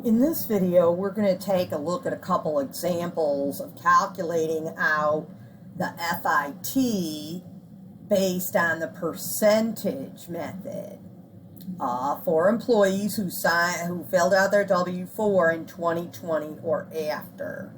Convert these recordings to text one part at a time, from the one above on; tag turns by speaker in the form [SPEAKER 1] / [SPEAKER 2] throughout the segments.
[SPEAKER 1] In this video, we're going to take a look at a couple examples of calculating out the FIT based on the percentage method for employees who filled out their W-4 in 2020 or after.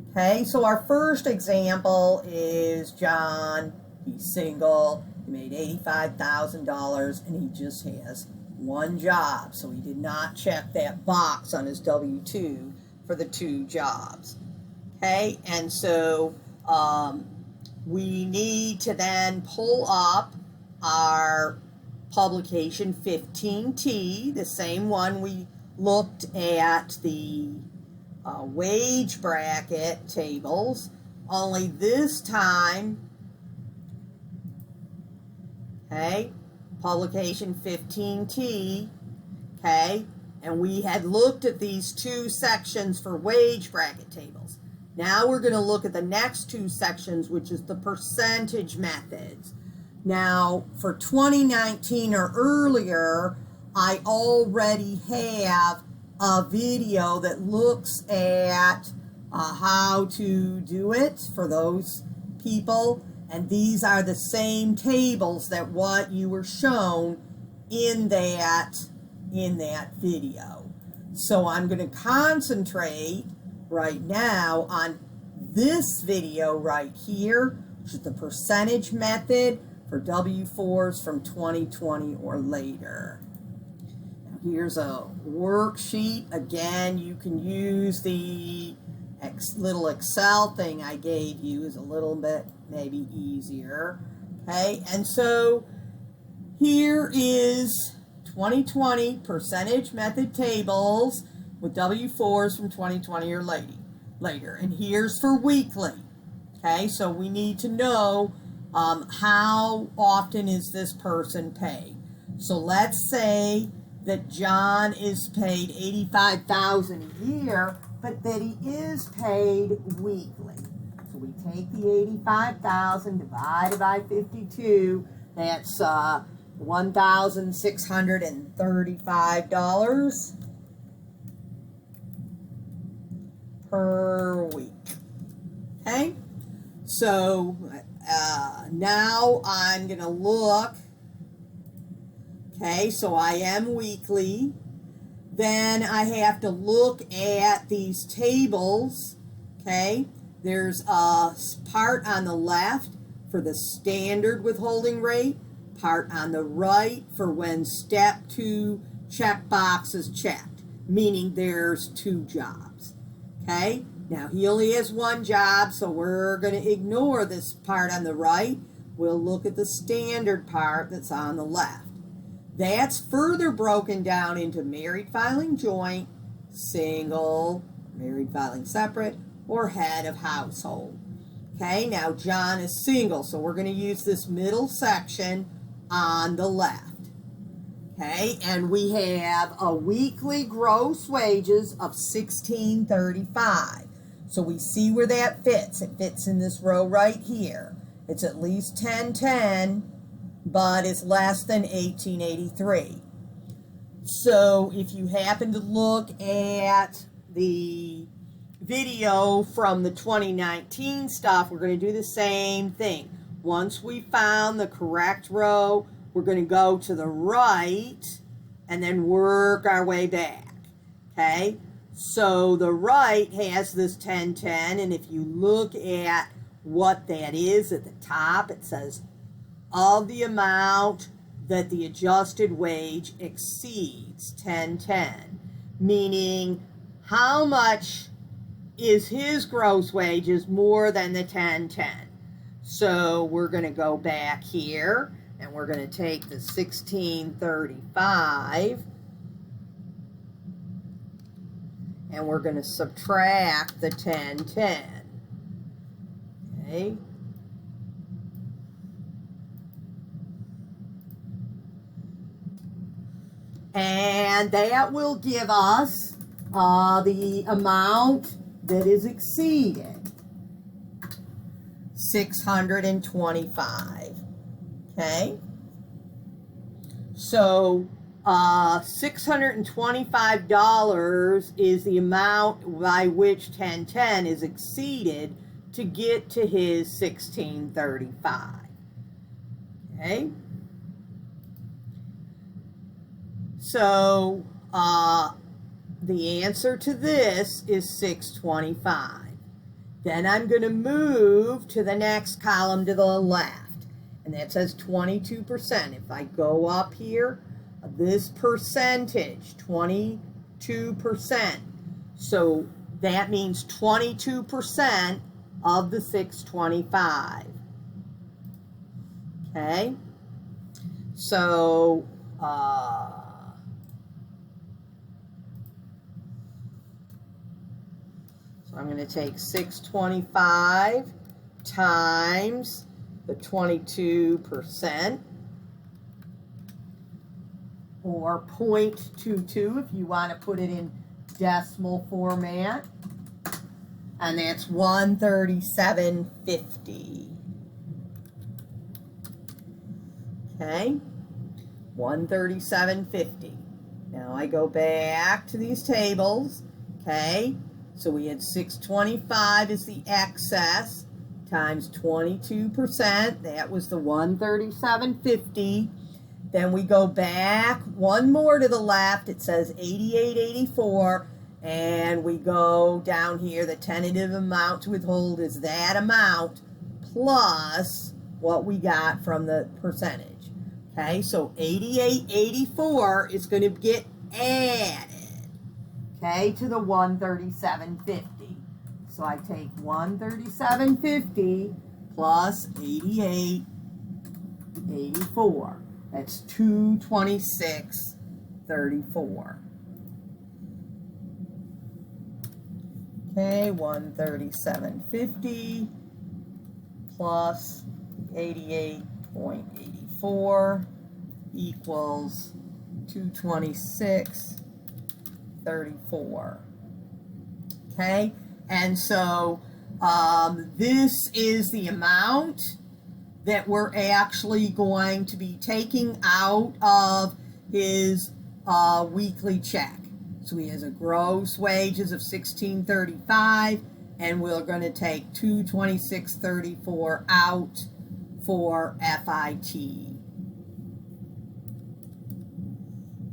[SPEAKER 1] Okay, so our first example is John. He's single. He made $85,000 and he just has one job, so he did not check that box on his W-2 for the two jobs. Okay, and so we need to then pull up our publication 15T, the same one we looked at the wage bracket tables, only this time, okay, publication 15T, okay, and we had looked at these two sections for wage bracket tables. Now we're going to look at the next two sections, which is the percentage methods. Now, for 2019 or earlier, I already have a video that looks at how to do it for those people. And these are the same tables that what you were shown in that video. So I'm going to concentrate right now on this video right here, which is the percentage method for W-4s from 2020 or later. Now here's a worksheet. Again, you can use the little Excel thing I gave you, is a little bit maybe easier. Okay, and so here is 2020 percentage method tables with W-4s from 2020 or later. And here's for weekly. Okay, so we need to know how often is this person paid. So let's say that John is paid $85,000 a year, but that he is paid weekly. So we take the $85,000 divided by 52, that's $1,635 per week. Okay, so now I'm going to look. Okay, so I am weekly. Then I have to look at these tables. Okay, there's a part on the left for the standard withholding rate, part on the right for when step 2 checkbox is checked, meaning there's two jobs. Okay, now he only has one job, so we're going to ignore this part on the right. We'll look at the standard part that's on the left. That's further broken down into married filing joint, single, married filing separate, or head of household. Okay, now John is single, so we're going to use this middle section on the left. Okay, and we have a weekly gross wages of $1,635. So we see where that fits. It fits in this row right here. It's at least 1010. But it's less than 1883. So if you happen to look at the video from the 2019 stuff, we're going to do the same thing. Once we found the correct row, we're going to go to the right and then work our way back. Okay, so the right has this 1010, and if you look at what that is at the top, it says of the amount that the adjusted wage exceeds 1010, meaning how much is his gross wages more than the 1010. So we're going to go back here and we're going to take the 1635 and we're going to subtract the 1010. Okay. And that will give us the amount that is exceeded, 625. Okay? So $625 is the amount by which 1010 is exceeded to get to his 1635. Okay? So, the answer to this is 625. Then I'm going to move to the next column to the left, and that says 22%. If I go up here, this percentage, 22%. So that means 22% of the 625. Okay? So, I'm going to take 625 times the 22%, or 0.22 if you want to put it in decimal format, and that's 137.50. Okay, 137.50. Now I go back to these tables. Okay, so we had 625 is the excess times 22%. That was the 137.50. Then we go back one more to the left. It says 88.84. And we go down here. The tentative amount to withhold is that amount plus what we got from the percentage. Okay, so 88.84 is going to get added, okay, to the 137.50. So I take 137.50 plus 88.84. That's 226.34. Okay, 137.50 plus 88.84 equals 226.34. Okay, and so this is the amount that we're actually going to be taking out of his weekly check. So he has a gross wages of $16.35, and we're going to take $226.34 out for FIT.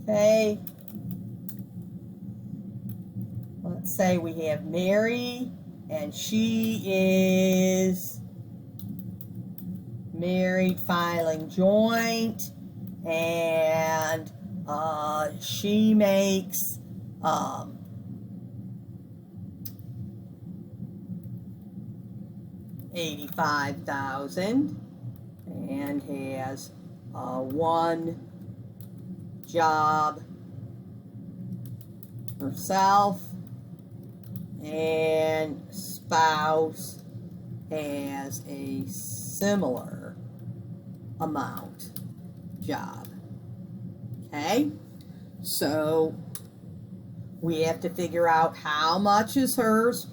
[SPEAKER 1] Okay. Let's say we have Mary, and she is married filing joint, and she makes $85,000 and has one job herself, and spouse has a similar amount job. Okay, so we have to figure out how much is hers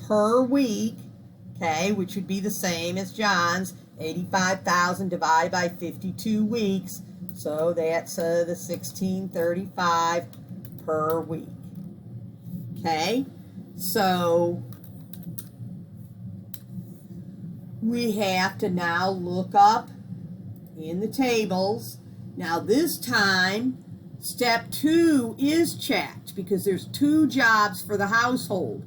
[SPEAKER 1] per week, okay, which would be the same as John's, 85,000 divided by 52 weeks, so that's the 1635 per week. Okay, so we have to now look up in the tables. Now this time, step 2 is checked because there's 2 jobs for the household,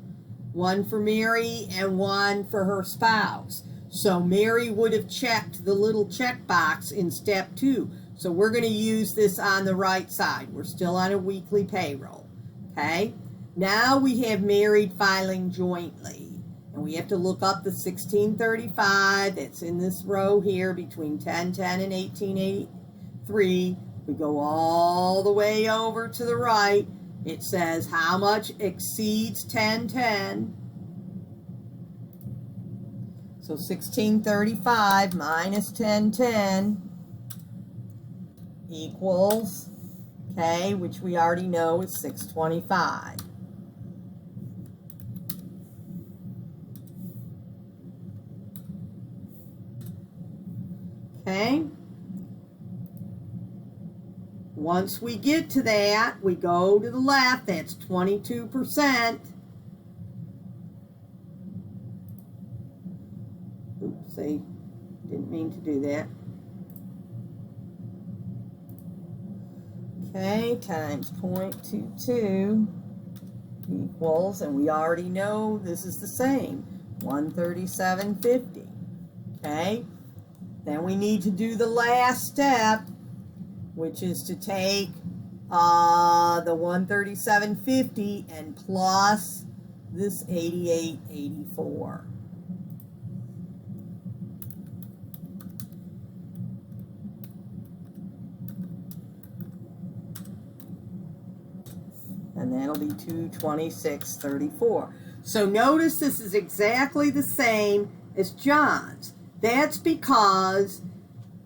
[SPEAKER 1] one for Mary and one for her spouse. So Mary would have checked the little checkbox in step 2. So we're going to use this on the right side. We're still on a weekly payroll. Okay? Now we have married filing jointly. And we have to look up the 1635 that's in this row here between 1010 and 1883. We go all the way over to the right. It says how much exceeds 1010. So 1635 minus 1010 equals, okay, which we already know is 625. Okay, Once we get to that, we go to the left. That's 22%. Oops, I didn't mean to do that. Okay, times 0.22 equals, and we already know this is the same, 137.50. Okay, then we need to do the last step, which is to take the 137.50 and plus this 88.84. And that'll be 226.34. So notice this is exactly the same as John's. That's because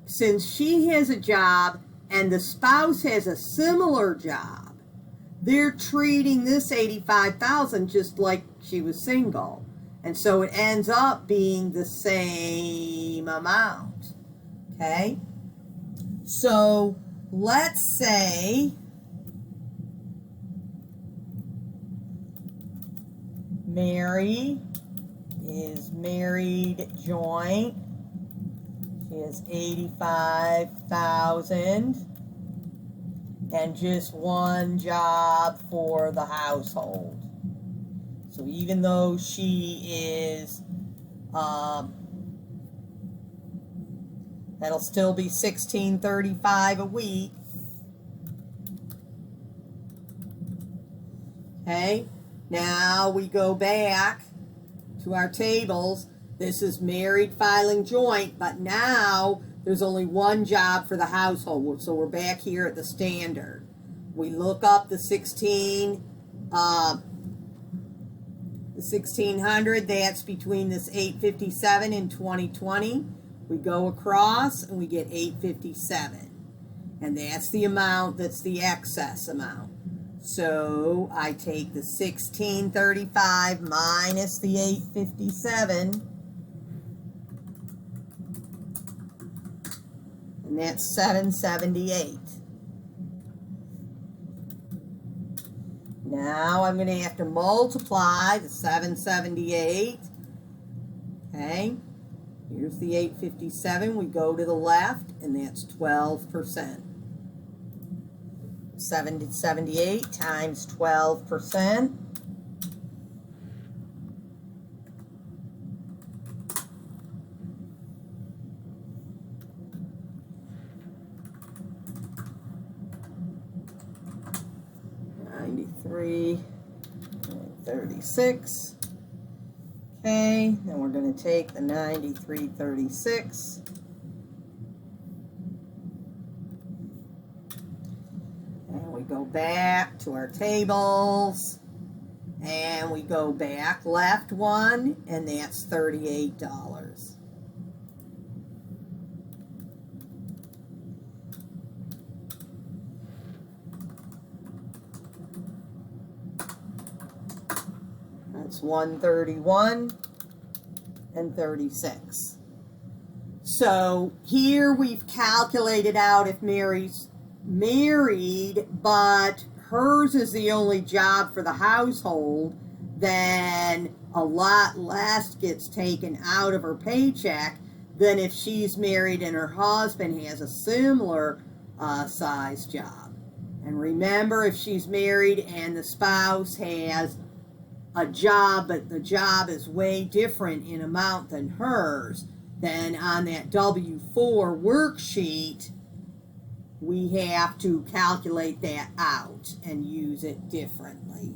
[SPEAKER 1] since she has a job and the spouse has a similar job, they're treating this $85,000 just like she was single. And so it ends up being the same amount. Okay? So let's say Mary is married joint. She has $85,000 and just one job for the household. So even though she is, that'll still be $16.35 a week. Okay. Now we go back to our tables. This is married filing joint, but now there's only one job for the household. So we're back here at the standard. We look up the 1600, that's between this 857 and 2020. We go across and we get 857. And that's the amount, that's the excess amount. So I take the 1635 minus the 857, and that's 778. Now I'm going to have to multiply the 778. Okay, here's the 857. We go to the left, and that's 12%. 778 times 12%. $93.36. Okay, then we're going to take the $93.36. Go back to our tables, and we go back left one, and that's $38. That's 131.36. So here we've calculated out if Mary's married, but hers is the only job for the household, then a lot less gets taken out of her paycheck than if she's married and her husband has a similar size job. And remember, if she's married and the spouse has a job, but the job is way different in amount than hers, then on that W-4 worksheet, we have to calculate that out and use it differently.